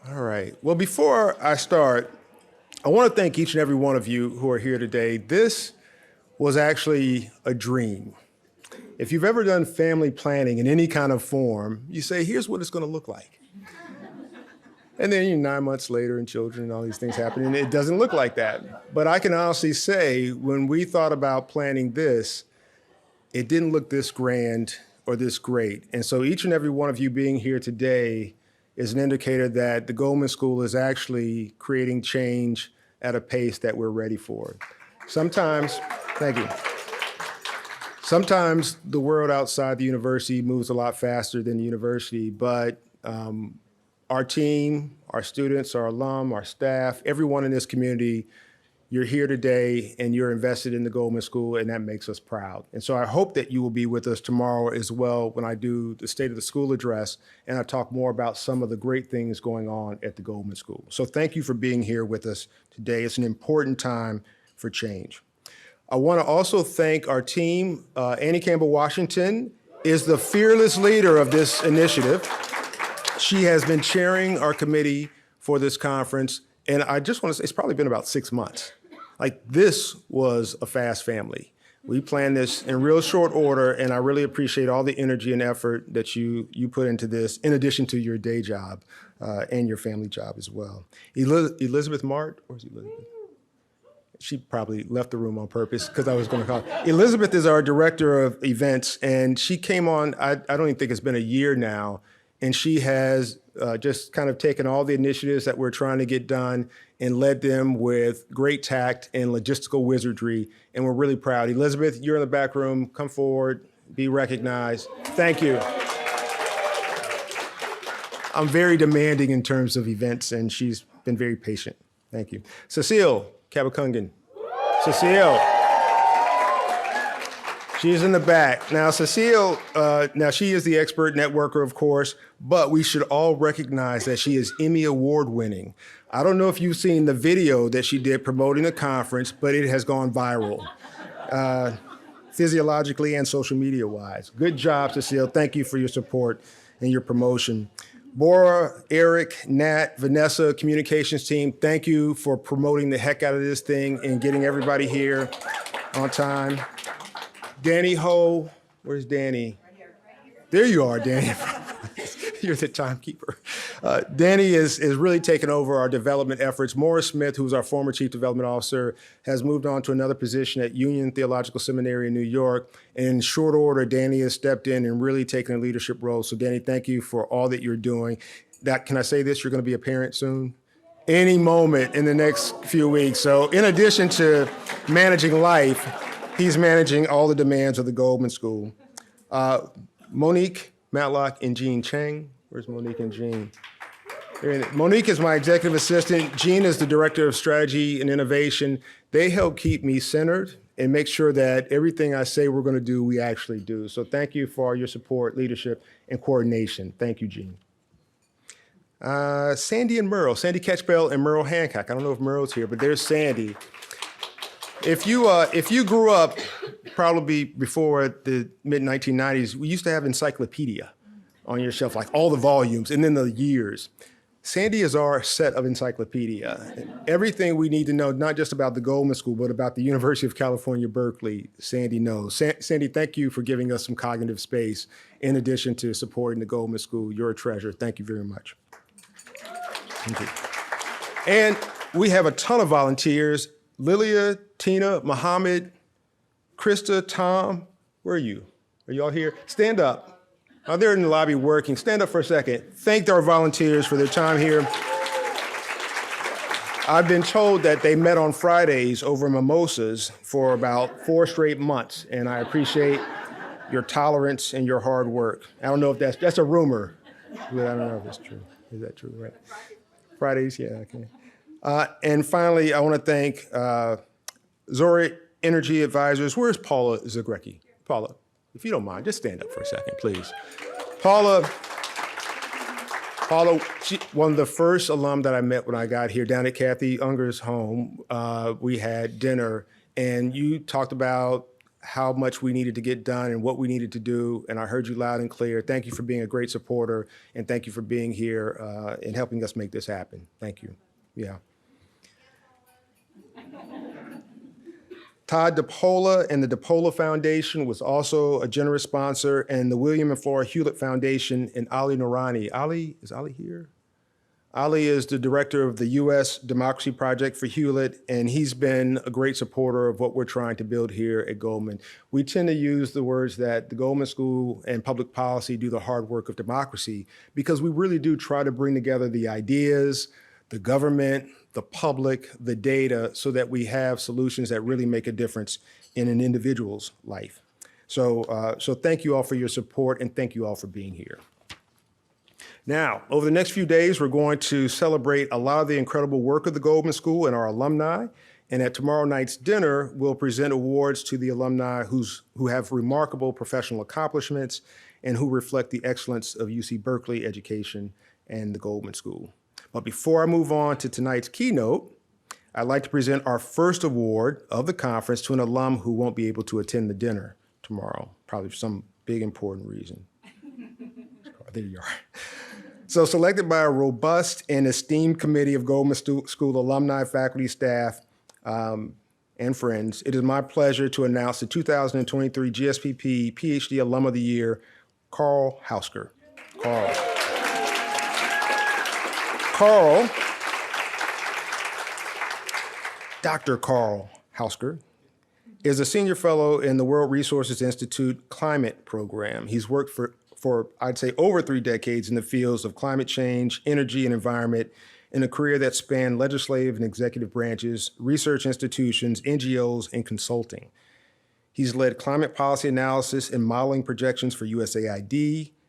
All right. Well, before I start, I want to thank each and every one of you who are here today. This was actually a dream. If you've ever done family planning in any kind of form, you say, here's what it's going to look like. And then 9 months later and children and all these things happen, and it doesn't look like that. But I can honestly say, when we thought about planning this, it didn't look this grand or this great. And so each and every one of you being here today is an indicator that the Goldman School is actually creating change at a pace that we're ready for. Sometimes, thank you. Sometimes the world outside the university moves a lot faster than the university, but our team, our students, our alum, our staff, everyone in this community, you're here today and you're invested in the Goldman School, and that makes us proud. And so I hope that you will be with us tomorrow as well when I do the State of the School address and I talk more about some of the great things going on at the Goldman School. So thank you for being here with us today. It's an important time for change. I want to also thank our team. Annie Campbell-Washington is the fearless leader of this initiative. She has been chairing our committee for this conference, and I just want to say it's probably been about 6 months. Like, this was a fast family. We planned this in real short order, and I really appreciate all the energy and effort that you put into this, in addition to your day job and your family job as well. Elizabeth Mart, where's Elizabeth? She probably left the room on purpose because I was going to call her. Elizabeth is our director of events, and she came on, I don't even think it's been a year now, and she has just kind of taken all the initiatives that we're trying to get done and led them with great tact and logistical wizardry, and we're really proud. Elizabeth, you're in the back room. Come forward, be recognized. Thank you. I'm very demanding in terms of events, and she's been very patient. Thank you. Cecile Kabakungan. Cecile. She's in the back. Now, Cecile, she is the expert networker, of course, but we should all recognize that she is Emmy Award winning. I don't know if you've seen the video that she did promoting the conference, but it has gone viral, physiologically and social media wise. Good job, Cecile. Thank you for your support and your promotion. Bora, Eric, Nat, Vanessa, communications team, thank you for promoting the heck out of this thing and getting everybody here on time. Danny Ho, where's Danny? Right here. There you are, Danny. You're the timekeeper. Danny is really taken over our development efforts. Morris Smith, who's our former chief development officer, has moved on to another position at Union Theological Seminary in New York. And in short order, Danny has stepped in and really taken a leadership role. So Danny, thank you for all that you're doing. Can I say this? You're going to be a parent soon? Any moment in the next few weeks. So in addition to managing life, he's managing all the demands of the Goldman School. Monique Matlock and Jean Chang. Where's Monique and Jean? Monique is my executive assistant. Jean is the director of strategy and innovation. They help keep me centered and make sure that everything I say we're going to do, we actually do. So thank you for your support, leadership, and coordination. Thank you, Jean. Sandy and Merle, Sandy Ketchbell and Merle Hancock. I don't know if Merle's here, but there's Sandy. If you grew up probably before the mid-1990s, we used to have encyclopedia on your shelf, like all the volumes, and then the years. Sandy is our set of encyclopedia. Everything we need to know, not just about the Goldman School, but about the University of California, Berkeley, Sandy knows. Sandy, thank you for giving us some cognitive space in addition to supporting the Goldman School. You're a treasure. Thank you very much. Thank you. And we have a ton of volunteers. Lilia, Tina, Mohammed, Krista, Tom, where are you? Are you all here? Stand up. Oh, they're in the lobby working. Stand up for a second. Thank our volunteers for their time here. I've been told that they met on Fridays over mimosas for about 4 straight months, and I appreciate your tolerance and your hard work. I don't know if that's a rumor, but I don't know if it's true. Is that true, right? Fridays, yeah, okay. And finally, I want to thank Zori Energy Advisors. Where's Paula Zagrecki? Paula, if you don't mind, just stand up for a second, please. Paula, one of the first alum that I met when I got here down at Kathy Unger's home, we had dinner, and you talked about how much we needed to get done and what we needed to do, and I heard you loud and clear. Thank you for being a great supporter, and thank you for being here and helping us make this happen. Thank you. Yeah. Todd DePola and the DePola Foundation was also a generous sponsor, and the William and Flora Hewlett Foundation and Ali Noorani. Is Ali here? Ali is the director of the U.S. Democracy Project for Hewlett, and he's been a great supporter of what we're trying to build here at Goldman. We tend to use the words that the Goldman School and public policy do the hard work of democracy, because we really do try to bring together the ideas, the government, the public, the data, so that we have solutions that really make a difference in an individual's life. So thank you all for your support, and thank you all for being here. Now, over the next few days, we're going to celebrate a lot of the incredible work of the Goldman School and our alumni. And at tomorrow night's dinner, we'll present awards to the alumni who have remarkable professional accomplishments and who reflect the excellence of UC Berkeley education and the Goldman School. But before I move on to tonight's keynote, I'd like to present our first award of the conference to an alum who won't be able to attend the dinner tomorrow, probably for some big important reason. There you are. So, selected by a robust and esteemed committee of Goldman School alumni, faculty, staff, and friends, it is my pleasure to announce the 2023 GSPP PhD Alum of the Year, Carl Hausker. Dr. Carl Hausker is a senior fellow in the World Resources Institute Climate Program. He's worked for I'd say over 3 decades in the fields of climate change, energy, and environment, in a career that spanned legislative and executive branches, research institutions, NGOs, and consulting. He's led climate policy analysis and modeling projections for USAID,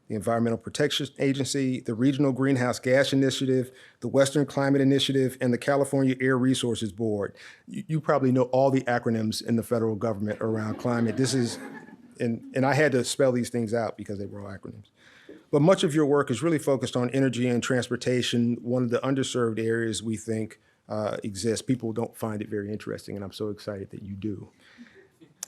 the Environmental Protection Agency, the Regional Greenhouse Gas Initiative, the Western Climate Initiative, and the California Air Resources Board. You probably know all the acronyms in the federal government around climate. And I had to spell these things out because they were all acronyms. But much of your work is really focused on energy and transportation, one of the underserved areas we think exists. People don't find it very interesting, and I'm so excited that you do.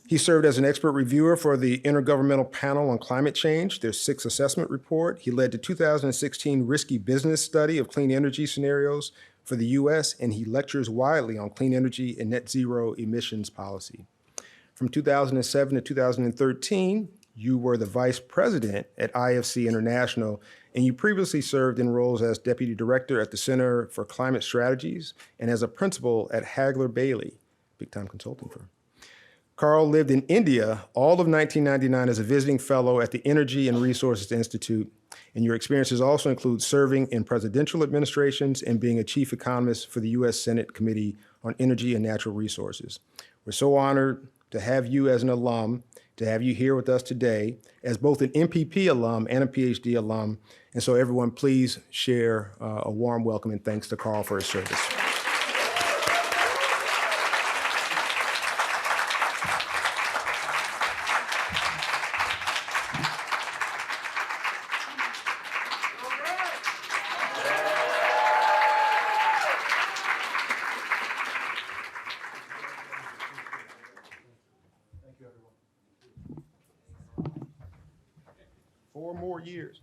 He served as an expert reviewer for the Intergovernmental Panel on Climate Change, their 6th assessment report. He led the 2016 Risky Business Study of Clean Energy Scenarios for the US, and he lectures widely on clean energy and net zero emissions policy. From 2007 to 2013, you were the vice president at IFC International, and you previously served in roles as deputy director at the Center for Climate Strategies and as a principal at Hagler Bailey, big-time consulting firm. Carl lived in India all of 1999 as a visiting fellow at the Energy and Resources Institute, and your experiences also include serving in presidential administrations and being a chief economist for the U.S. Senate Committee on Energy and Natural Resources. We're so honored to have you as an alum, to have you here with us today as both an MPP alum and a PhD alum. And so everyone, please share a warm welcome and thanks to Carl for his service. Four more years.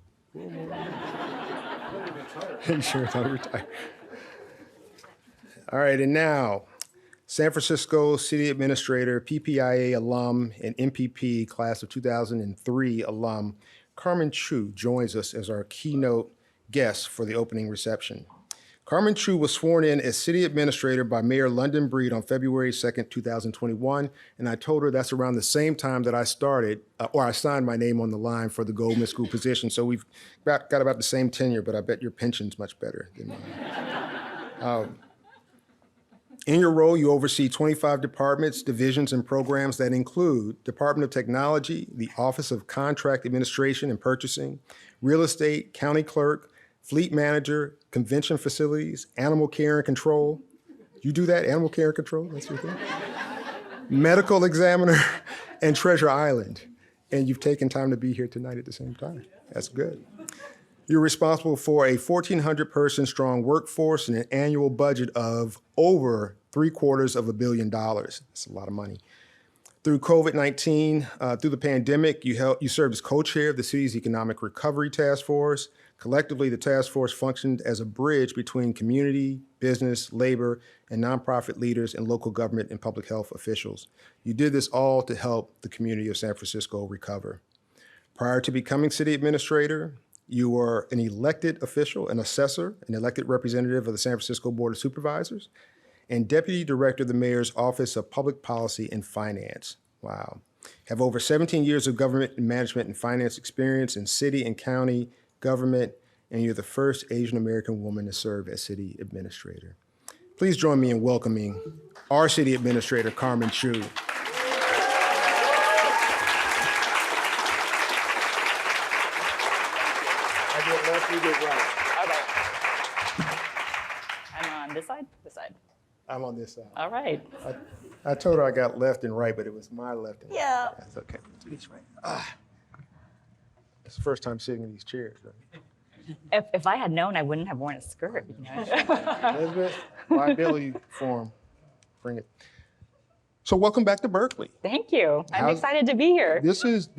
Sure, it's retire. All right, and now, San Francisco City Administrator, PPIA alum, and MPP class of 2003 alum, Carmen Chu joins us as our keynote guest for the opening reception. Carmen Chu was sworn in as city administrator by Mayor London Breed on February 2nd, 2021, and I told her that's around the same time that I started, or I signed my name on the line for the Goldman School position, so we've got about the same tenure, but I bet your pension's much better than mine. In your role, you oversee 25 departments, divisions, and programs that include Department of Technology, the Office of Contract Administration and Purchasing, Real Estate, County Clerk, Fleet Manager, Convention Facilities, Animal Care and Control. You do that, Animal Care and Control? That's your thing? Medical Examiner, and Treasure Island. And you've taken time to be here tonight at the same time. That's good. You're responsible for a 1,400 person strong workforce and an annual budget of over $750 million. That's a lot of money. Through COVID-19, through the pandemic, you served as co-chair of the city's Economic Recovery Task Force. Collectively, the task force functioned as a bridge between community, business, labor, and nonprofit leaders and local government and public health officials. You did this all to help the community of San Francisco recover. Prior to becoming city administrator, you were an elected official, an assessor, an elected representative of the San Francisco Board of Supervisors, and Deputy Director of the Mayor's Office of Public Policy and Finance. Wow. Have over 17 years of government management and finance experience in city and county government, and you're the first Asian American woman to serve as city administrator. Please join me in welcoming our city administrator, Carmen Chu. I get left, you get right. Okay. I'm on this side? This side. I'm on this side. All right. I told her I got left and right, but it was my left and right. Yeah. That's okay. It's right. It's the first time sitting in these chairs, right? If I had known, I wouldn't have worn a skirt. You know? Elizabeth, liability form. Bring it. So welcome back to Berkeley. Thank you. I'm excited to be here. This is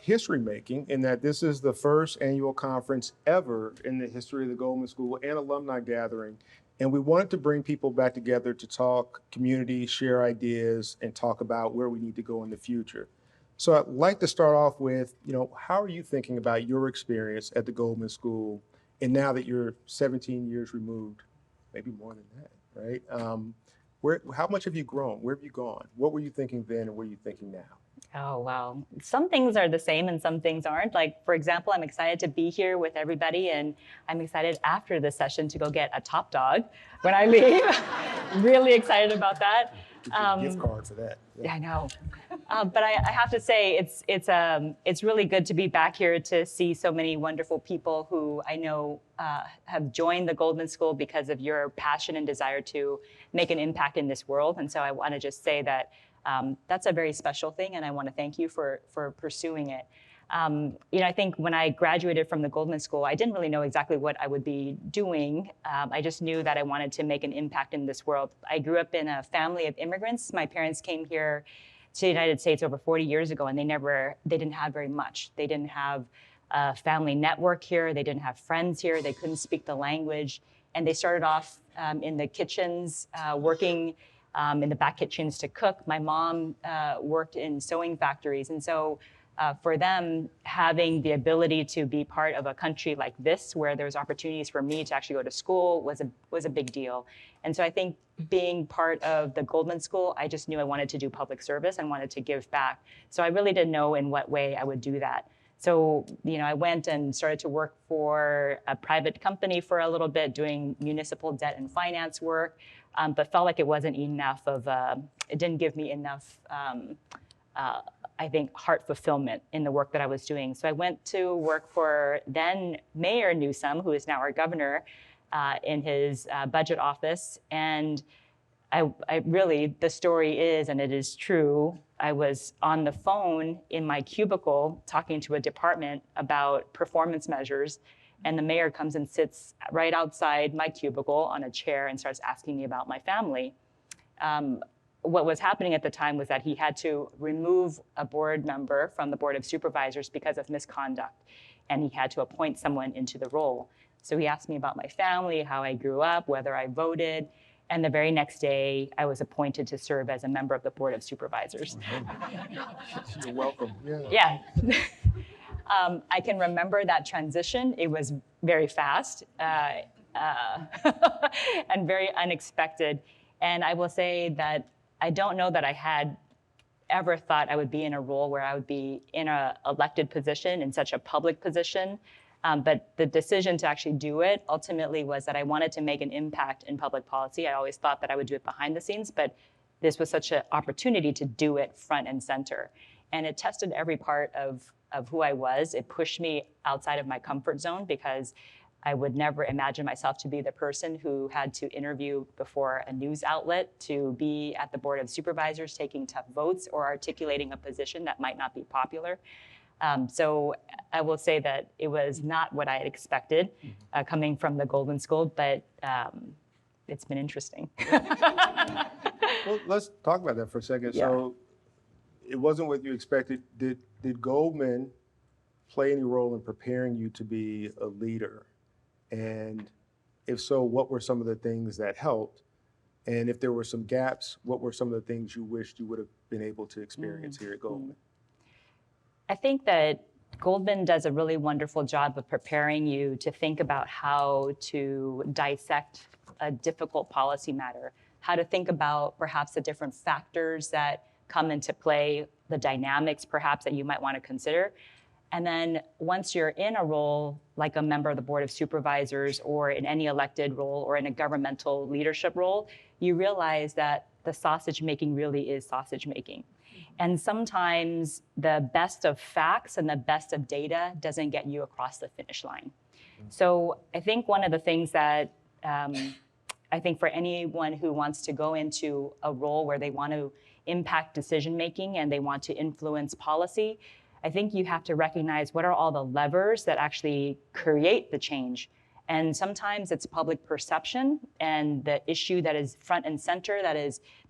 history making in that this is the first annual conference ever in the history of the Goldman School and alumni gathering. And we wanted to bring people back together to talk community, share ideas, and talk about where we need to go in the future. So I'd like to start off with, how are you thinking about your experience at the Goldman School? And now that you're 17 years removed, maybe more than that, right? How much have you grown? Where have you gone? What were you thinking then and what are you thinking now? Oh, wow. Some things are the same and some things aren't. Like, for example, I'm excited to be here with everybody, and I'm excited after this session to go get a Top Dog when I leave. Really excited about that. Gift card for that. Yeah, I know. But I have to say, it's really good to be back here to see so many wonderful people who I know have joined the Goldman School because of your passion and desire to make an impact in this world. And so I want to just say that that's a very special thing, and I want to thank you for pursuing it. I think when I graduated from the Goldman School, I didn't really know exactly what I would be doing. I just knew that I wanted to make an impact in this world. I grew up in a family of immigrants. My parents came here to the United States over 40 years ago, and they didn't have very much. They didn't have a family network here. They didn't have friends here. They couldn't speak the language. And they started off in the kitchens, working in the back kitchens to cook. My mom worked in sewing factories. And so for them, having the ability to be part of a country like this, where there's opportunities for me to actually go to school, was a big deal. And so I think being part of the Goldman School, I just knew I wanted to do public service and wanted to give back. So I really didn't know in what way I would do that. So, I went and started to work for a private company for a little bit, doing municipal debt and finance work, but felt like it wasn't enough it didn't give me enough, I think, heart fulfillment in the work that I was doing. So I went to work for then Mayor Newsom, who is now our governor, in his budget office. And I really, the story is, and it is true, I was on the phone in my cubicle talking to a department about performance measures, and the mayor comes and sits right outside my cubicle on a chair and starts asking me about my family. What was happening at the time was that he had to remove a board member from the Board of Supervisors because of misconduct, and he had to appoint someone into the role. So he asked me about my family, how I grew up, whether I voted, and the very next day, I was appointed to serve as a member of the Board of Supervisors. You're welcome. Yeah. I can remember that transition. It was very fast and very unexpected. And I will say that I don't know that I had ever thought I would be in a role where I would be in an elected position, in such a public position. But the decision to actually do it ultimately was that I wanted to make an impact in public policy. I always thought that I would do it behind the scenes, but this was such an opportunity to do it front and center. And it tested every part of who I was. It pushed me outside of my comfort zone because I would never imagine myself to be the person who had to interview before a news outlet, to be at the Board of Supervisors taking tough votes or articulating a position that might not be popular. So I will say that it was not what I had expected coming from the Goldman School, but it's been interesting. Well, let's talk about that for a second. Yeah. So it wasn't what you expected. Did Goldman play any role in preparing you to be a leader? And if so, what were some of the things that helped? And if there were some gaps, what were some of the things you wished you would have been able to experience here at Goldman? I think that Goldman does a really wonderful job of preparing you to think about how to dissect a difficult policy matter, how to think about perhaps the different factors that come into play, the dynamics perhaps that you might want to consider. And then once you're in a role like a member of the Board of Supervisors or in any elected role or in a governmental leadership role, you realize that the sausage making really is sausage making. And sometimes the best of facts and the best of data doesn't get you across the finish line. So I think one of the things that I think for anyone who wants to go into a role where they want to impact decision making and they want to influence policy, I think you have to recognize what are all the levers that actually create the change. And sometimes it's public perception and the issue that is front and center,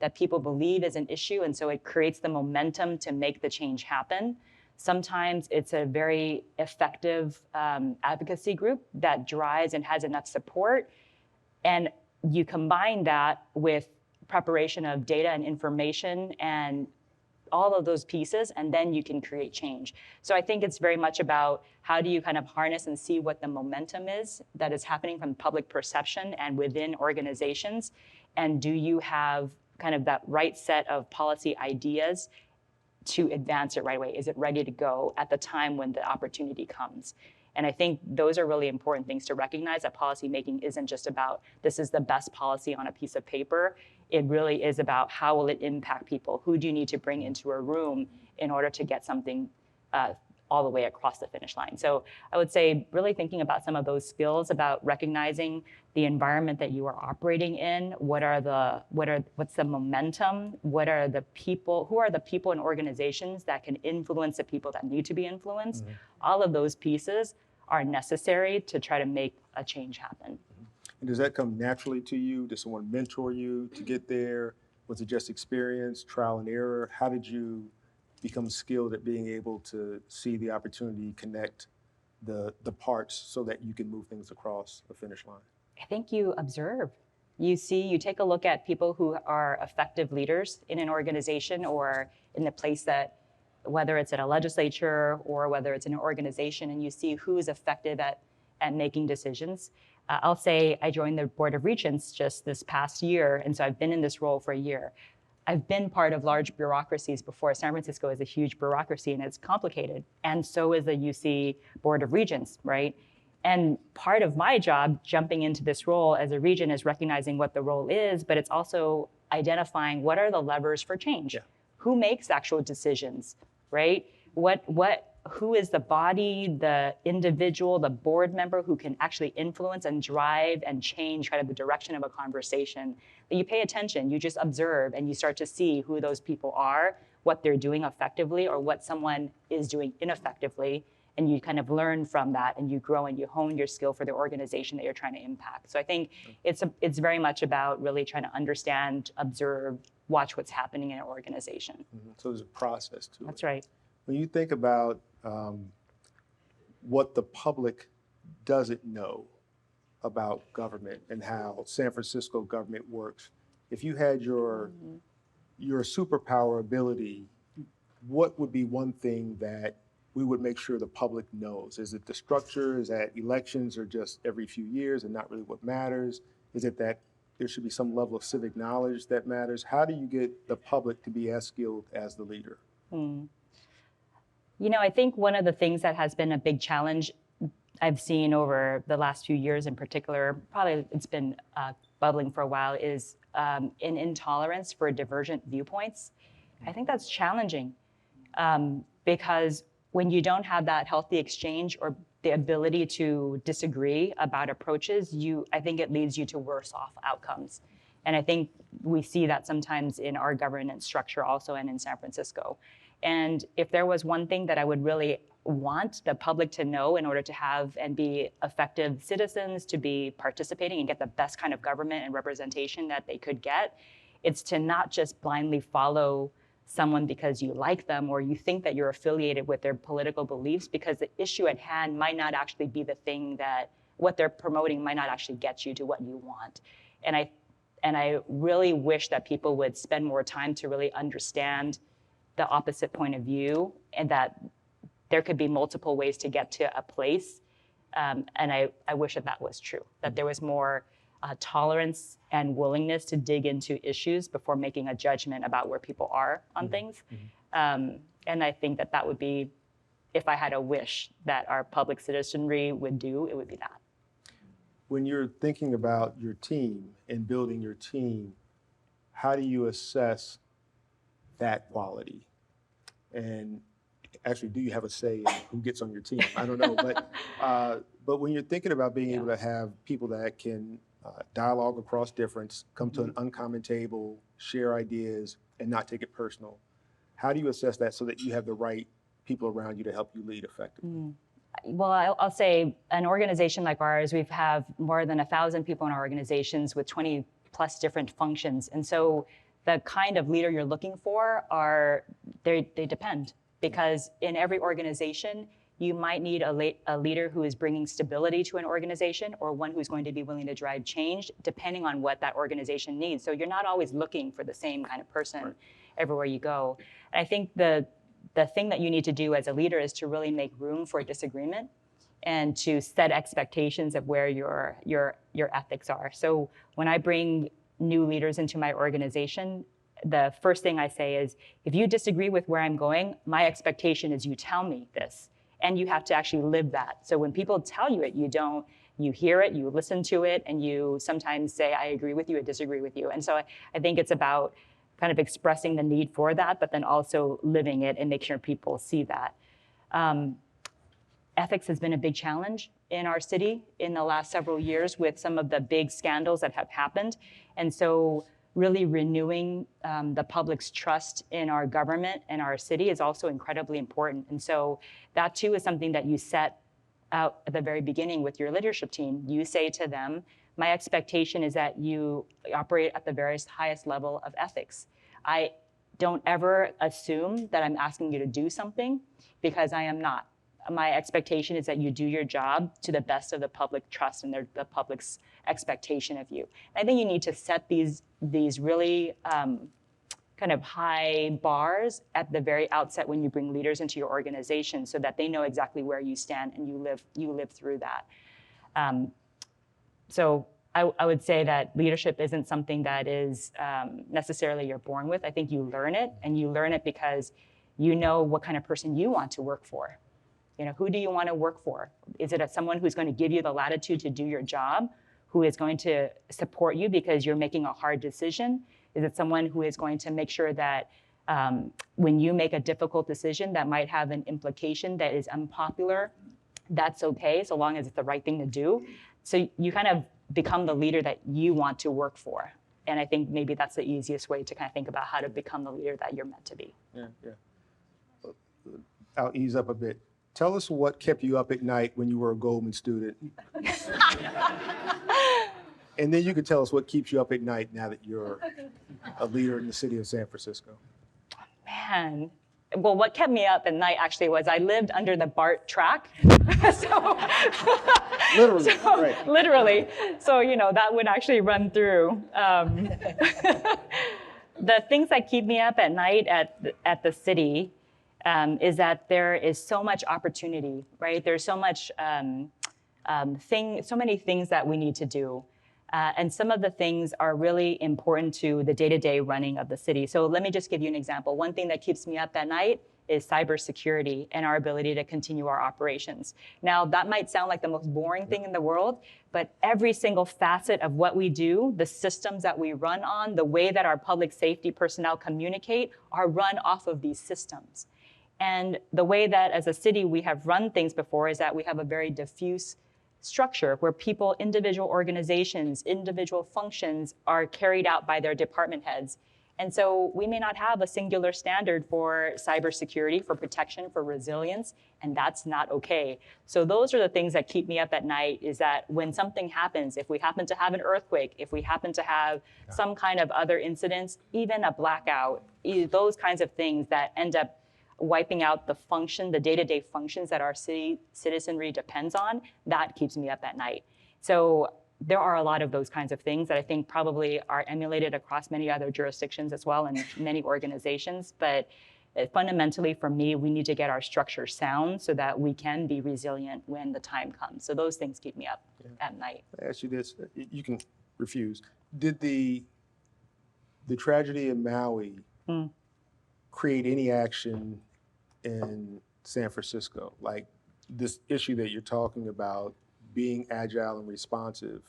that people believe is an issue, and so it creates the momentum to make the change happen. Sometimes it's a very effective advocacy group that drives and has enough support. And you combine that with preparation of data and information and all of those pieces, and then you can create change. So I think it's very much about how do you kind of harness and see what the momentum is that is happening from public perception and within organizations, and do you have kind of that right set of policy ideas to advance it right away? Is it ready to go at the time when the opportunity comes? And I think those are really important things to recognize, that policy making isn't just about this is the best policy on a piece of paper. It really is about how will it impact people? Who do you need to bring into a room in order to get something all the way across the finish line? So I would say really thinking about some of those skills, about recognizing the environment that you are operating in. What's the momentum? What are the people? Who are the people and organizations that can influence the people that need to be influenced? Mm-hmm. All of those pieces are necessary to try to make a change happen. And does that come naturally to you? Does someone mentor you to get there? Was it just experience, trial and error? How did you become skilled at being able to see the opportunity, connect the parts so that you can move things across the finish line? I think you observe. You take a look at people who are effective leaders in an organization or in the place that, whether it's at a legislature or whether it's in an organization, and you see who is effective at making decisions. I'll say I joined the Board of Regents just this past year, and so I've been in this role for a year. I've been part of large bureaucracies before. San Francisco is a huge bureaucracy and it's complicated, and so is the UC Board of Regents, right? And part of my job jumping into this role as a regent is recognizing what the role is, but it's also identifying what are the levers for change. Yeah. Who makes actual decisions, right? Who is the body, the individual, the board member who can actually influence and drive and change kind of the direction of a conversation? But you pay attention, you just observe, and you start to see who those people are, what they're doing effectively, or what someone is doing ineffectively, and you kind of learn from that, and you grow and you hone your skill for the organization that you're trying to impact. So I think it's very much about really trying to understand, observe, watch what's happening in an organization. Mm-hmm. So there's a process to it. That's right. When you think about what the public doesn't know about government and how San Francisco government works, if you had your superpower ability, what would be one thing that we would make sure the public knows? Is it the structure? Is that elections are just every few years and not really what matters? Is it that there should be some level of civic knowledge that matters? How do you get the public to be as skilled as the leader? You know, I think one of the things that has been a big challenge I've seen over the last few years in particular, probably it's been bubbling for a while, is an intolerance for divergent viewpoints. I think that's challenging because when you don't have that healthy exchange or the ability to disagree about approaches, I think it leads you to worse off outcomes. And I think we see that sometimes in our governance structure also and in San Francisco. And if there was one thing that I would really want the public to know in order to have and be effective citizens, to be participating and get the best kind of government and representation that they could get, it's to not just blindly follow someone because you like them or you think that you're affiliated with their political beliefs, because the issue at hand might not actually be the thing that what they're promoting might not actually get you to what you want. And I really wish that people would spend more time to really understand the opposite point of view, and that there could be multiple ways to get to a place. And I wish that was true, that there was more tolerance and willingness to dig into issues before making a judgment about where people are on things. And I think that would be, if I had a wish that our public citizenry would do, it would be that. When you're thinking about your team and building your team, how do you assess that quality? And actually, do you have a say in who gets on your team? I don't know, but when you're thinking about being able to have people that can dialogue across difference, come to an uncommon table, share ideas, and not take it personal, how do you assess that so that you have the right people around you to help you lead effectively? Well, I'll say an organization like ours, we have more than 1,000 people in our organizations with 20 plus different functions. And so the kind of leader you're looking for they depend, because in every organization, you might need a leader who is bringing stability to an organization, or one who's going to be willing to drive change, depending on what that organization needs. So you're not always looking for the same kind of person everywhere you go. And I think the thing that you need to do as a leader is to really make room for disagreement and to set expectations of where your ethics are. So when I bring new leaders into my organization, the first thing I say is, if you disagree with where I'm going, my expectation is you tell me this, and you have to actually live that. So when people tell you it, you hear it, you listen to it, and you sometimes say, I agree with you, I disagree with you. And so I think it's about kind of expressing the need for that, but then also living it and make sure people see that. Ethics has been a big challenge in our city in the last several years with some of the big scandals that have happened. And so really renewing the public's trust in our government and our city is also incredibly important. And so that too is something that you set out at the very beginning with your leadership team. You say to them, my expectation is that you operate at the very highest level of ethics. I don't ever assume that I'm asking you to do something, because I am not. My expectation is that you do your job to the best of the public trust and the public's expectation of you. And I think you need to set these really kind of high bars at the very outset when you bring leaders into your organization, so that they know exactly where you stand and you live through that. So I would say that leadership isn't something that is necessarily you're born with. I think you learn it, and you learn it because you know what kind of person you want to work for. You know, who do you want to work for? Is it someone who's going to give you the latitude to do your job, who is going to support you because you're making a hard decision? Is it someone who is going to make sure that when you make a difficult decision that might have an implication that is unpopular, that's okay, so long as it's the right thing to do? So you kind of become the leader that you want to work for. And I think maybe that's the easiest way to kind of think about how to become the leader that you're meant to be. Yeah. I'll ease up a bit. Tell us what kept you up at night when you were a Goldman student. And then you can tell us what keeps you up at night now that you're a leader in the city of San Francisco. Man, well, what kept me up at night actually was I lived under the BART track. Literally, right. Literally. So, that would actually run through. The things that keep me up at night at the city is that there is so much opportunity, right? There's so much so many things that we need to do. And some of the things are really important to the day-to-day running of the city. So let me just give you an example. One thing that keeps me up at night is cybersecurity and our ability to continue our operations. Now, that might sound like the most boring thing in the world, but every single facet of what we do, the systems that we run on, the way that our public safety personnel communicate are run off of these systems. And the way that as a city we have run things before is that we have a very diffuse structure where people, individual organizations, individual functions are carried out by their department heads. And so we may not have a singular standard for cybersecurity, for protection, for resilience, and that's not okay. So those are the things that keep me up at night, is that when something happens, if we happen to have an earthquake, if we happen to have some kind of other incidents, even a blackout, those kinds of things that end up wiping out the function, the day-to-day functions that our citizenry depends on, that keeps me up at night. So there are a lot of those kinds of things that I think probably are emulated across many other jurisdictions as well, and many organizations. But fundamentally, for me, we need to get our structure sound so that we can be resilient when the time comes. So those things keep me up at night. I ask you this, you can refuse. Did the tragedy in Maui create any action in San Francisco? Like this issue that you're talking about, being agile and responsive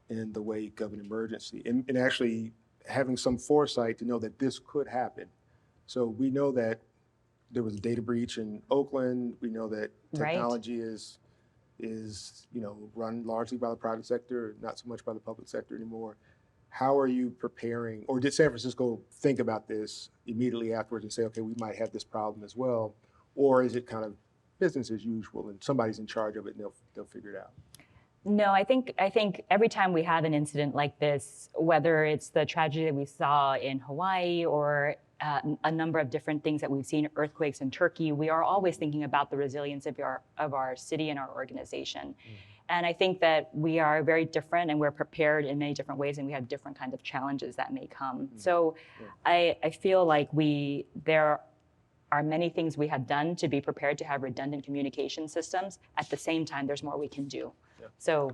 in the wake of an emergency, and actually having some foresight to know that this could happen. So we know that there was a data breach in Oakland. We know that technology is run largely by the private sector, not so much by the public sector anymore. How are you preparing, or did San Francisco think about this immediately afterwards and say, okay, we might have this problem as well? Or is it kind of business as usual and somebody's in charge of it and they'll figure it out? No, I think every time we have an incident like this, whether it's the tragedy that we saw in Hawaii or a number of different things that we've seen, earthquakes in Turkey, we are always thinking about the resilience of our city and our organization. And I think that we are very different and we're prepared in many different ways, and we have different kinds of challenges that may come. So I feel like there are many things we have done to be prepared to have redundant communication systems. At the same time, there's more we can do. So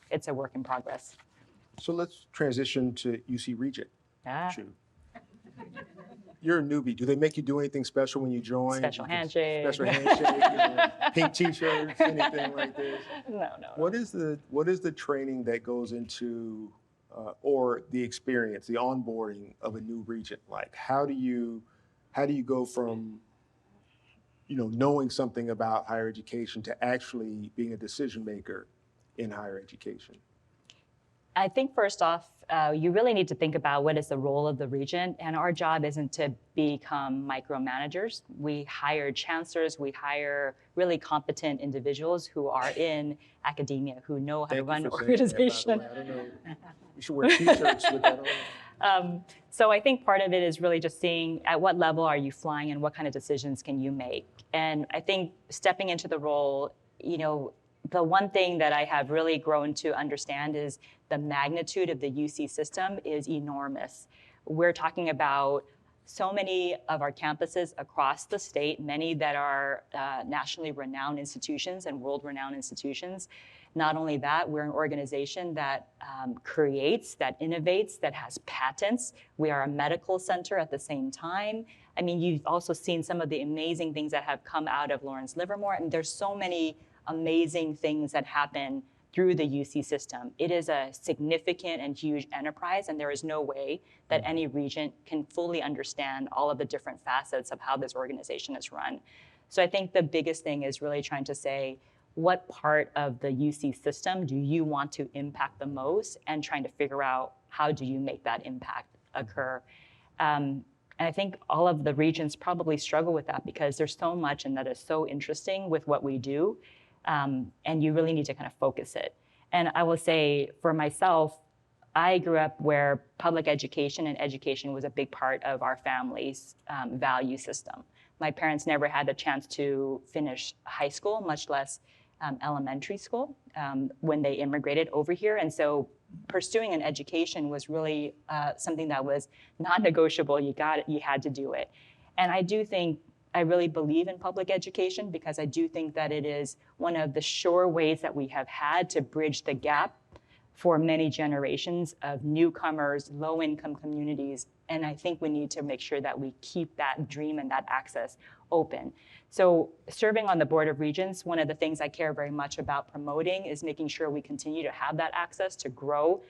it's a work in progress. So let's transition to UC Regent. Chu. You're a newbie. Do they make you do anything special when you join? Special handshake. Special handshake, pink t-shirts, anything like this? No. What is the training that goes into, or the experience, the onboarding of a new regent like? How do you go from, knowing something about higher education to actually being a decision maker in higher education? I think first off, you really need to think about what is the role of the regent, and our job isn't to become micromanagers. We hire chancellors, we hire really competent individuals who are in academia, who know how to run an organization. I don't know. You should wear t-shirts with that on. So I think part of it is really just seeing at what level are you flying and what kind of decisions can you make. And I think stepping into the role, the one thing that I have really grown to understand is the magnitude of the UC system is enormous. We're talking about so many of our campuses across the state, many that are nationally renowned institutions and world-renowned institutions. Not only that, we're an organization that creates, that innovates, that has patents. We are a medical center at the same time. I mean, you've also seen some of the amazing things that have come out of Lawrence Livermore, and there's so many amazing things that happen through the UC system. It is a significant and huge enterprise, and there is no way that any regent can fully understand all of the different facets of how this organization is run. So I think the biggest thing is really trying to say, what part of the UC system do you want to impact the most, and trying to figure out how do you make that impact occur. And I think all of the regents probably struggle with that because there's so much and that is so interesting with what we do. And you really need to kind of focus it. And I will say for myself, I grew up where public education and education was a big part of our family's value system. My parents never had the chance to finish high school, much less elementary school, when they immigrated over here. And so pursuing an education was really something that was non-negotiable. You had to do it. And I really believe in public education because I do think that it is one of the sure ways that we have had to bridge the gap for many generations of newcomers, low-income communities. And I think we need to make sure that we keep that dream and that access open. So serving on the Board of Regents, one of the things I care very much about promoting is making sure we continue to have that access to grow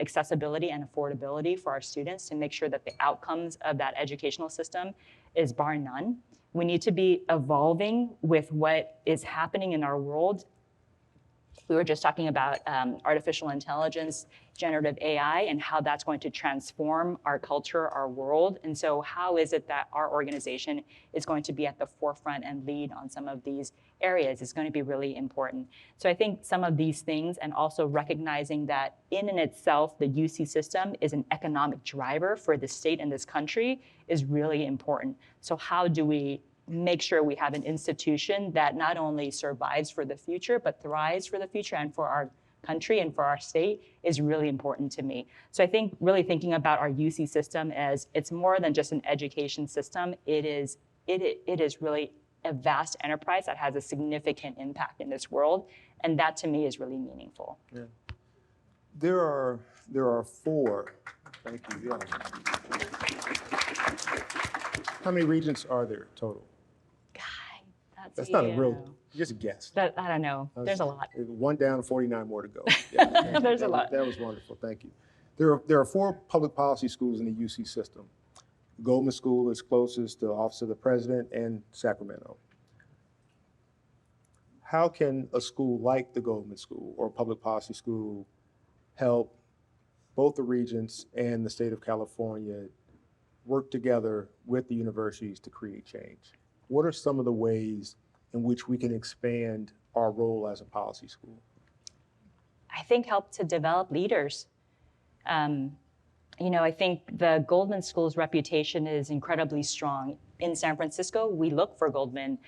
accessibility and affordability for our students, to make sure that the outcomes of that educational system is bar none. We need to be evolving with what is happening in our world We were just talking about artificial intelligence, generative AI, and how that's going to transform our culture, our world. And so how is it that our organization is going to be at the forefront and lead on some of these areas is going to be really important. So I think some of these things, and also recognizing that in and itself, the UC system is an economic driver for the state and this country is really important. So how do we make sure we have an institution that not only survives for the future, but thrives for the future and for our country and for our state is really important to me. So I think really thinking about our UC system as it's more than just an education system. It is really a vast enterprise that has a significant impact in this world. And that to me is really meaningful. Yeah. There are 4, thank you. Yeah. How many regents are there total? That's not a real, just a guess. I don't know. There's a lot. 1 down, 49 more to go. Yeah, There's a lot. That was wonderful. Thank you. There are 4 public policy schools in the UC system. Goldman School is closest to the Office of the President and Sacramento. How can a school like the Goldman School or a public policy school help both the regents and the state of California work together with the universities to create change? What are some of the ways in which we can expand our role as a policy school? I think help to develop leaders. I think the Goldman School's reputation is incredibly strong. In San Francisco, we look for Goldman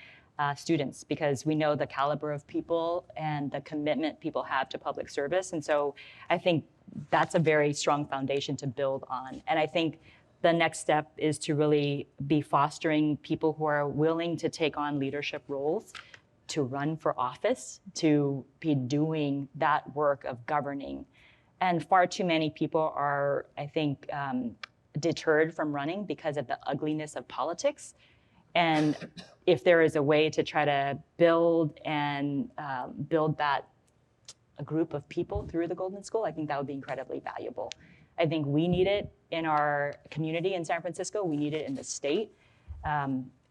students because we know the caliber of people and the commitment people have to public service. And so I think that's a very strong foundation to build on. And I think the next step is to really be fostering people who are willing to take on leadership roles, to run for office, to be doing that work of governing. And far too many people are, I think, deterred from running because of the ugliness of politics. And if there is a way to try to build that a group of people through the Goldman School, I think that would be incredibly valuable. I think we need it in our community in San Francisco. We need it in the state.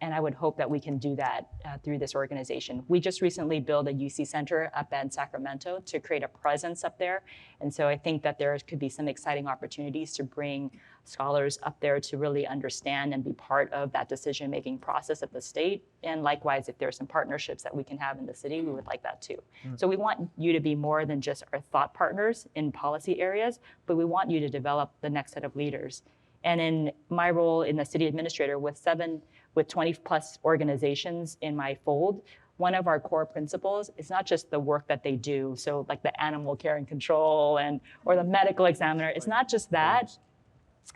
And I would hope that we can do that through this organization. We just recently built a UC Center up in Sacramento to create a presence up there. And so I think that there could be some exciting opportunities to bring scholars up there to really understand and be part of that decision-making process at the state. And likewise, if there's some partnerships that we can have in the city, we would like that too. So we want you to be more than just our thought partners in policy areas, but we want you to develop the next set of leaders. And in my role in the city administrator with 20 plus organizations in my fold, one of our core principles is not just the work that they do. So like the animal care and control or the medical examiner, it's not just that,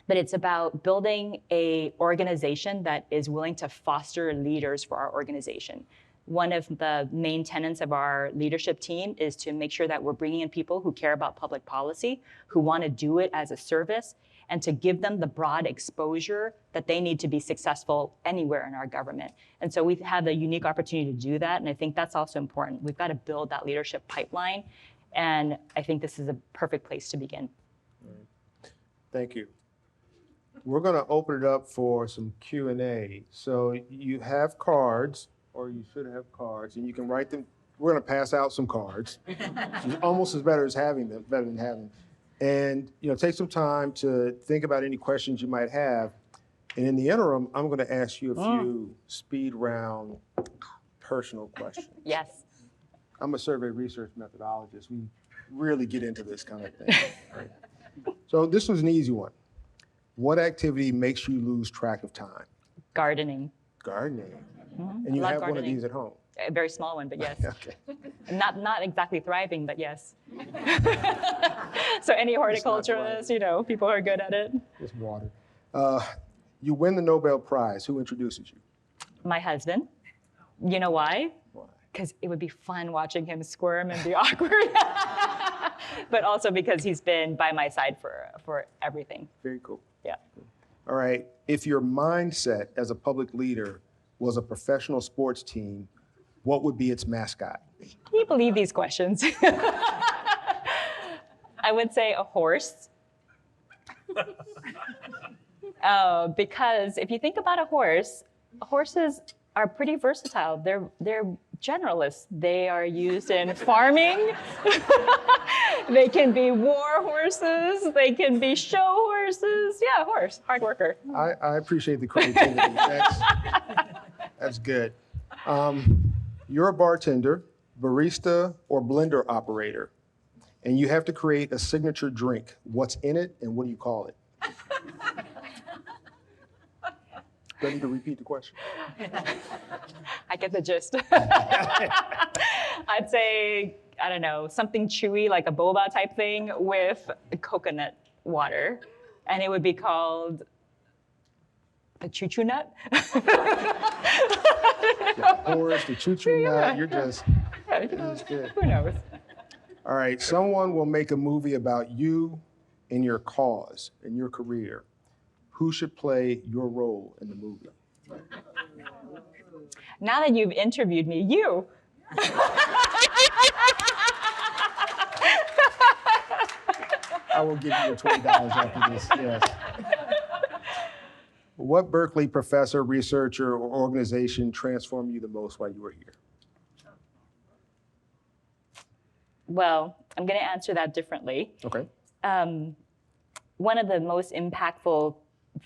but it's about building a organization that is willing to foster leaders for our organization. One of the main tenets of our leadership team is to make sure that we're bringing in people who care about public policy, who want to do it as a service, and to give them the broad exposure that they need to be successful anywhere in our government. And so we've had the unique opportunity to do that, and I think that's also important. We've got to build that leadership pipeline, and I think this is a perfect place to begin. Thank you. We're going to open it up for some Q&A. So you have cards, or you should have cards, and you can write them. We're going to pass out some cards. It's almost as better than having them. And take some time to think about any questions you might have. And in the interim, I'm going to ask you a few speed round personal questions. Yes. I'm a survey research methodologist. We really get into this kind of thing. Right? So this was an easy one. What activity makes you lose track of time? Gardening. Gardening. And you have one of these at home? A very small one, but yes. Okay. Not exactly thriving, but yes. So any horticulturists, people who are good at it. Just water. You win the Nobel Prize. Who introduces you? My husband. You know why? Why? Because it would be fun watching him squirm and be awkward. But also because he's been by my side for everything. Very cool. Yeah. All right. If your mindset as a public leader was a professional sports team, what would be its mascot? Can you believe these questions? I would say a horse. Because if you think about a horse, horses are pretty versatile. They're generalists. They are used in farming. They can be war horses. They can be show horses. Yeah, horse, hard worker. I appreciate the creativity. That's good. You're a bartender, barista, or blender operator, and you have to create a signature drink. What's in it, and what do you call it? Do I need to repeat the question? I get the gist. I'd say, I don't know, something chewy like a boba type thing with coconut water. And it would be called the choo-choo nut. The horse, the choo-choo nut, you're just good. Who knows? All right, someone will make a movie about you and your cause and your career. Who should play your role in the movie? Now that you've interviewed me, you. I will give you the $20 after this, yes. What Berkeley professor, researcher, or organization transformed you the most while you were here? Well, I'm going to answer that differently. Okay. One of the most impactful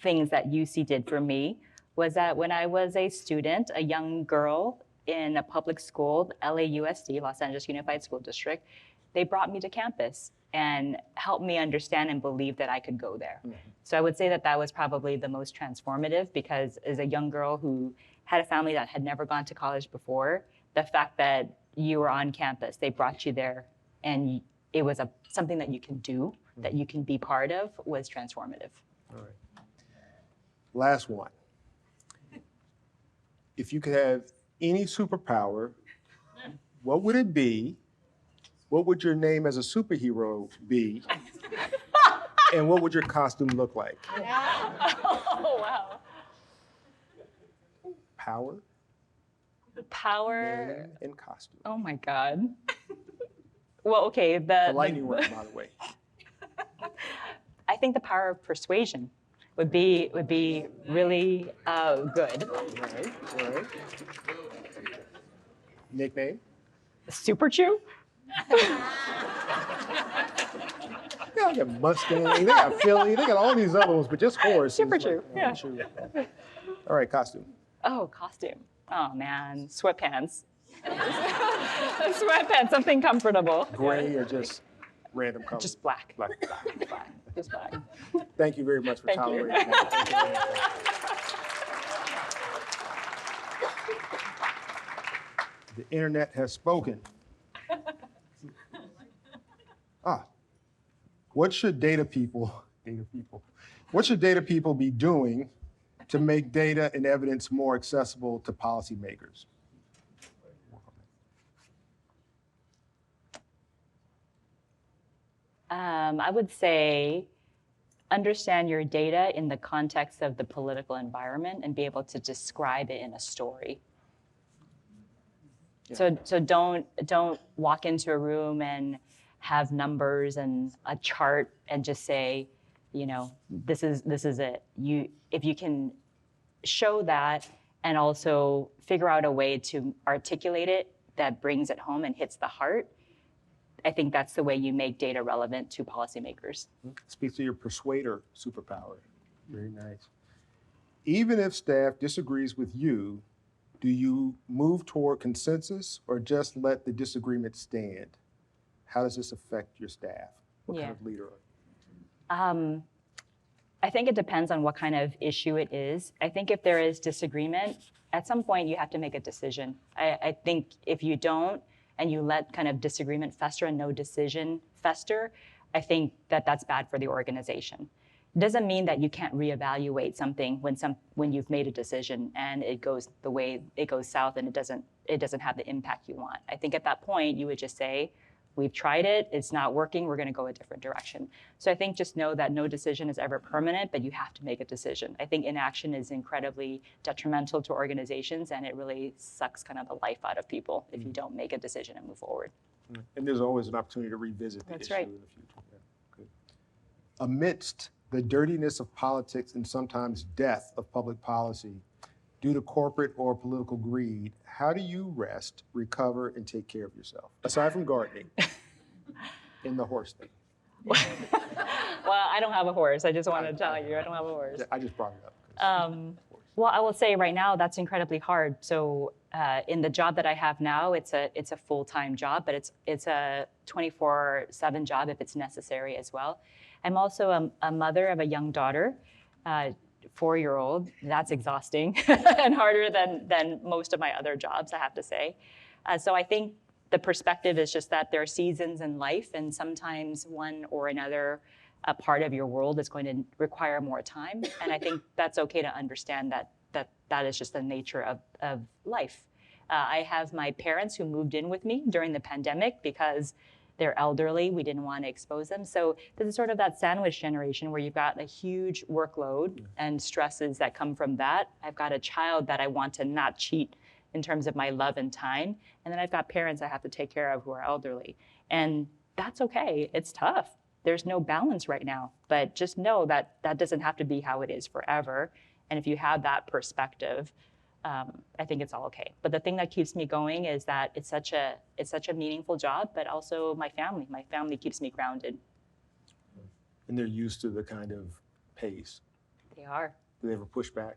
things that UC did for me was that when I was a student, a young girl in a public school, LAUSD, Los Angeles Unified School District, they brought me to campus and helped me understand and believe that I could go there. Mm-hmm. So I would say that that was probably the most transformative, because as a young girl who had a family that had never gone to college before, the fact that you were on campus, they brought you there, and it was something that you can do, that you can be part of, was transformative. All right. Last one. If you could have any superpower, what would it be? What would your name as a superhero be? And what would your costume look like? Oh, wow. Power? Power. Name and costume. Oh my God. Well, okay. The lightning round, by the way. I think the power of persuasion would be really good. Right. Nickname? Super Chew? Yeah, they got Mustang, they got Philly, they got all these other ones, but just horse. Super Chew, yeah. All right, costume. Oh, costume. Oh man, sweatpants. Sweatpants, something comfortable. Gray or just random color? Just black. Black. Just black. Thank you very much for tolerating that. The internet has spoken. What should data people be doing to make data and evidence more accessible to policymakers? I would say understand your data in the context of the political environment and be able to describe it in a story. Yeah. So don't walk into a room and have numbers and a chart and just say, this is it. If you can show that and also figure out a way to articulate it that brings it home and hits the heart, I think that's the way you make data relevant to policymakers. Speaks to your persuader superpower. Very nice. Even if staff disagrees with you, do you move toward consensus or just let the disagreement stand? How does this affect your staff? What kind of leader are you? I think it depends on what kind of issue it is. I think if there is disagreement, at some point you have to make a decision. I think if you don't, and you let kind of disagreement fester and no decision fester, I think that that's bad for the organization. It doesn't mean that you can't reevaluate something when you've made a decision and it goes the way it goes south and it doesn't have the impact you want. I think at that point you would just say, we've tried it, it's not working, we're gonna go a different direction. So I think just know that no decision is ever permanent, but you have to make a decision. I think inaction is incredibly detrimental to organizations, and it really sucks kind of the life out of people if you don't make a decision and move forward. And there's always an opportunity to revisit the issue in the future. Yeah, good. Amidst the dirtiness of politics and sometimes death of public policy, due to corporate or political greed, how do you rest, recover, and take care of yourself? Aside from gardening and the horse thing. Well, I don't have a horse. I just want to tell you, I don't have a horse. I just brought it up. 'Cause Well, I will say right now that's incredibly hard. So in the job that I have now, it's a full-time job, but it's a 24/7 job if it's necessary as well. I'm also a mother of a young daughter, 4-year-old. That's exhausting and harder than most of my other jobs, I have to say. So I think the perspective is just that there are seasons in life, and sometimes one or another a part of your world is going to require more time. And I think that's okay to understand that is just the nature of life. I have my parents who moved in with me during the pandemic because they're elderly. We didn't want to expose them. So this is sort of that sandwich generation where you've got a huge workload and stresses that come from that. I've got a child that I want to not cheat in terms of my love and time. And then I've got parents I have to take care of who are elderly. And that's okay. It's tough. There's no balance right now, but just know that that doesn't have to be how it is forever. And if you have that perspective, I think it's all okay. But the thing that keeps me going is that it's such a meaningful job, but also my family. My family keeps me grounded. and they're used to the kind of pace. They are. Do they ever push back?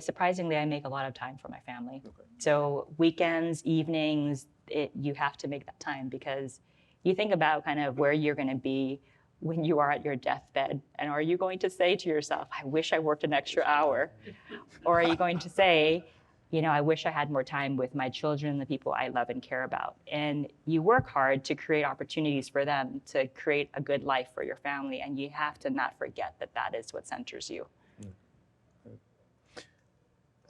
Surprisingly, I make a lot of time for my family. Okay. So weekends, evenings, you have to make that time because you think about kind of where you're going to be when you are at your deathbed. And are you going to say to yourself, I wish I worked an extra hour? Or are you going to say, I wish I had more time with my children, the people I love and care about? And you work hard to create opportunities for them, to create a good life for your family. And you have to not forget that that is what centers you.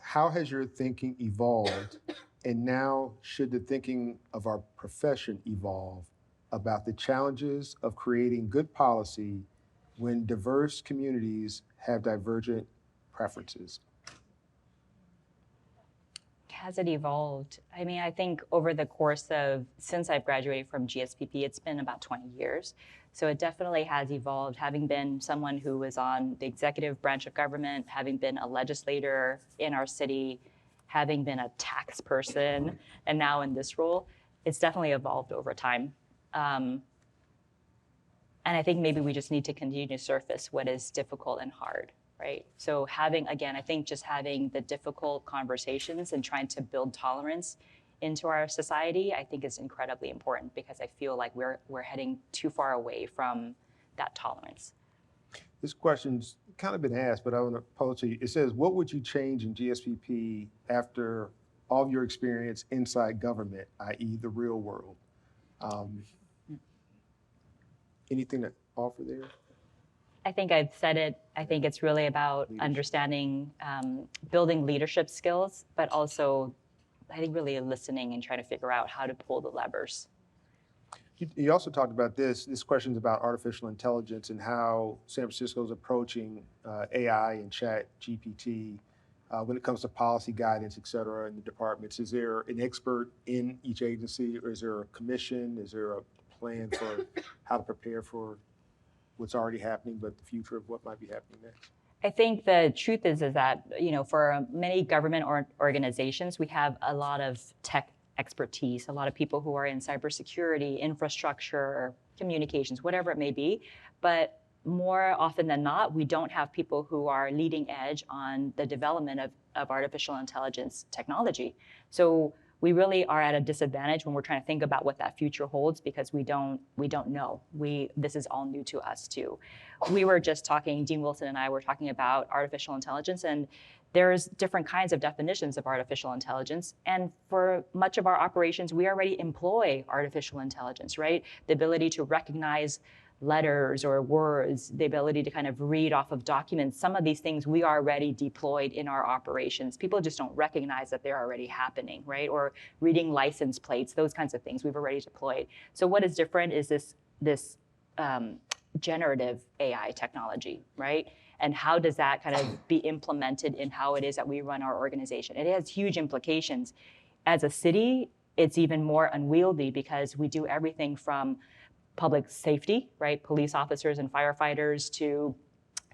How has your thinking evolved? And now, should the thinking of our profession evolve about the challenges of creating good policy when diverse communities have divergent preferences? Has it evolved? I mean, I think over the course of, since I've graduated from GSPP, it's been about 20 years. So it definitely has evolved, having been someone who was on the executive branch of government, having been a legislator in our city, having been a tax person, and now in this role, it's definitely evolved over time. And I think maybe we just need to continue to surface what is difficult and hard, right? So having the difficult conversations and trying to build tolerance into our society, I think is incredibly important because I feel like we're heading too far away from that tolerance. This question's kind of been asked, but I want to pose it to you. It says, what would you change in GSPP after all of your experience inside government, i.e. the real world? Anything to offer there? I think I've said it. I think it's really about understanding, building leadership skills, but also I think really listening and trying to figure out how to pull the levers. You also talked about this question's about artificial intelligence and how San Francisco is approaching AI and chat GPT when it comes to policy guidance, et cetera, in the departments. Is there an expert in each agency, or is there a commission? Is there a plan for how to prepare for what's already happening, but the future of what might be happening next? I think the truth is that, for many government organizations, we have a lot of tech expertise, a lot of people who are in cybersecurity, infrastructure, communications, whatever it may be. But more often than not, we don't have people who are leading edge on the development of artificial intelligence technology. So we really are at a disadvantage when we're trying to think about what that future holds because we don't know. This is all new to us too. We were just talking, Dean Wilson and I were talking about artificial intelligence, and there's different kinds of definitions of artificial intelligence. And for much of our operations, we already employ artificial intelligence, right? The ability to recognize letters or words, the ability to kind of read off of documents. Some of these things we are already deployed in our operations. People just don't recognize that they're already happening, right? Or reading license plates, those kinds of things we've already deployed. So what is different is this generative AI technology, right? And how does that kind of be implemented in how it is that we run our organization? It has huge implications. As a city, it's even more unwieldy because we do everything from public safety, right? Police officers and firefighters to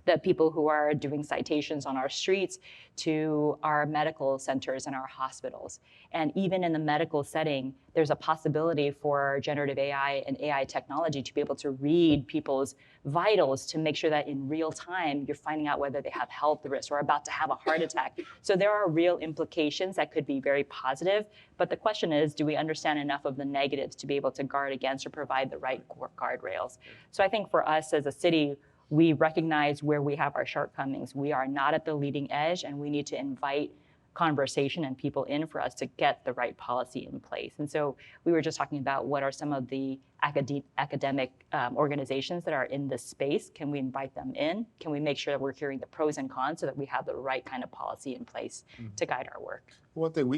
the people who are doing citations on our streets to our medical centers and our hospitals. And even in the medical setting, there's a possibility for generative AI and AI technology to be able to read people's vitals to make sure that in real time, you're finding out whether they have health risks or about to have a heart attack. So there are real implications that could be very positive. But the question is, do we understand enough of the negatives to be able to guard against or provide the right guardrails? So I think for us as a city, we recognize where we have our shortcomings. We are not at the leading edge, and we need to invite conversation and people in for us to get the right policy in place. And so we were just talking about what are some of the academic organizations that are in this space. Can we invite them in? Can we make sure that we're hearing the pros and cons so that we have the right kind of policy in place to guide our work? One thing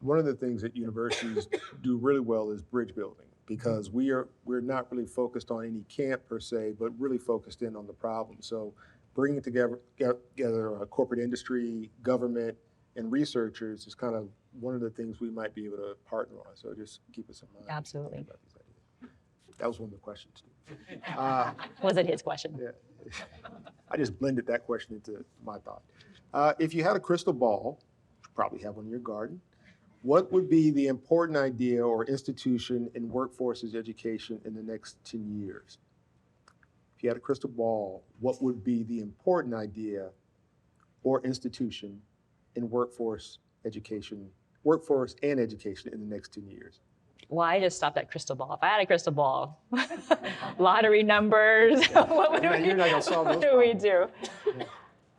one of the things that universities do really well is bridge building, because we're not really focused on any camp per se, but really focused in on the problem. So bringing together corporate industry, government, and researchers is kind of one of the things we might be able to partner on. So just keep us in mind. Absolutely. About these ideas. That was one of the questions. Was it his question? Yeah. I just blended that question into my thought. If you had a crystal ball, you probably have one in your garden, what would be the important idea or institution in workforce's education in the next 10 years? If you had a crystal ball, what would be the important idea or institution in workforce and education in the next 10 years? Well, I just stopped at crystal ball. If I had a crystal ball, lottery numbers, what would You're not gonna solve those what do we problems. do? Yeah.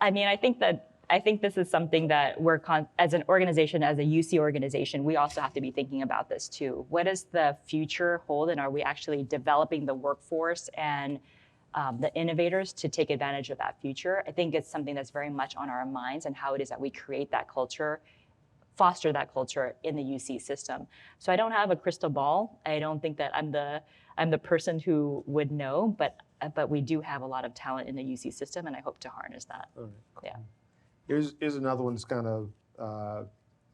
I mean, I think this is something that we're, as an organization, as a UC organization, we also have to be thinking about this too. What does the future hold, and are we actually developing the workforce and the innovators to take advantage of that future? I think it's something that's very much on our minds, and how it is that we create that culture, foster that culture in the UC system. So I don't have a crystal ball. I don't think that I'm the person who would know, but we do have a lot of talent in the UC system, and I hope to harness that. All right, cool. Yeah. Here's another one that's kind of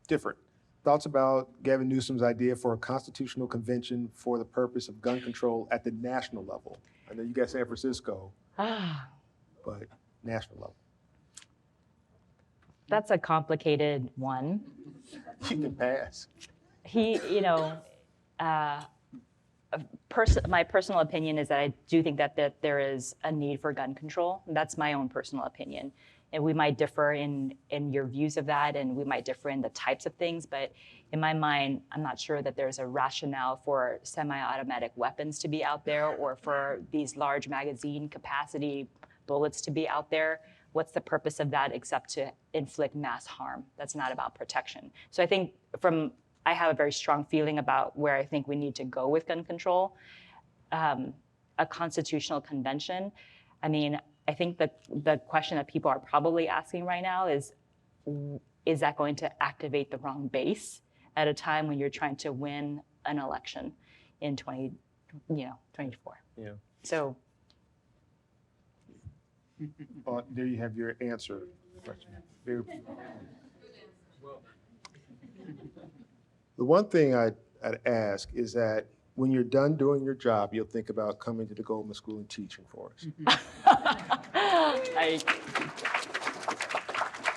different. Thoughts about Gavin Newsom's idea for a constitutional convention for the purpose of gun control at the national level. I know you got San Francisco, but national level. That's a complicated one. You can pass. My personal opinion is that I do think that there is a need for gun control. That's my own personal opinion. And we might differ in your views of that, and we might differ in the types of things, but in my mind, I'm not sure that there's a rationale for semi-automatic weapons to be out there, or for these large magazine capacity bullets to be out there. What's the purpose of that except to inflict mass harm? That's not about protection. So I think I have a very strong feeling about where I think we need to go with gun control. A constitutional convention, I mean, I think that the question that people are probably asking right now is that going to activate the wrong base at a time when you're trying to win an election in 2024? Yeah. So. There you have your answer. The one thing I'd ask is that when you're done doing your job, you'll think about coming to the Goldman School and teaching for us.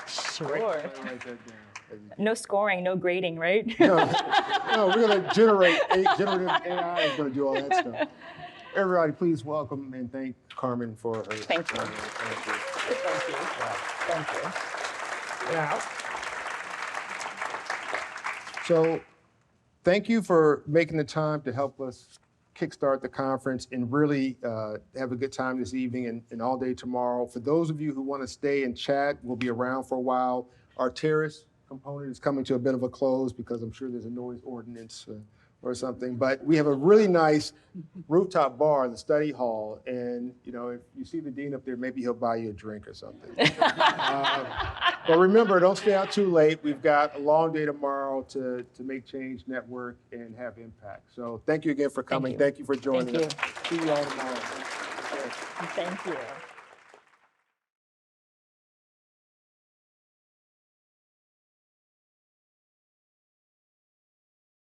Sure. No scoring, no grading, right? No, we're going to generative AI is going to do all that stuff. Everybody, please welcome and thank Carmen for her. Thank you. Thank you. Thank you. Yeah. So, thank you for making the time to help us kickstart the conference and really have a good time this evening and all day tomorrow. For those of you who want to stay and chat, we'll be around for a while. Our terrace component is coming to a bit of a close because I'm sure there's a noise ordinance or something. But we have a really nice rooftop bar in the study hall. And, if you see the dean up there, maybe he'll buy you a drink or something. But remember, don't stay out too late. We've got a long day tomorrow to make change, network, and have impact. So thank you again for coming. Thank you for joining us. See you all tomorrow. Thank you.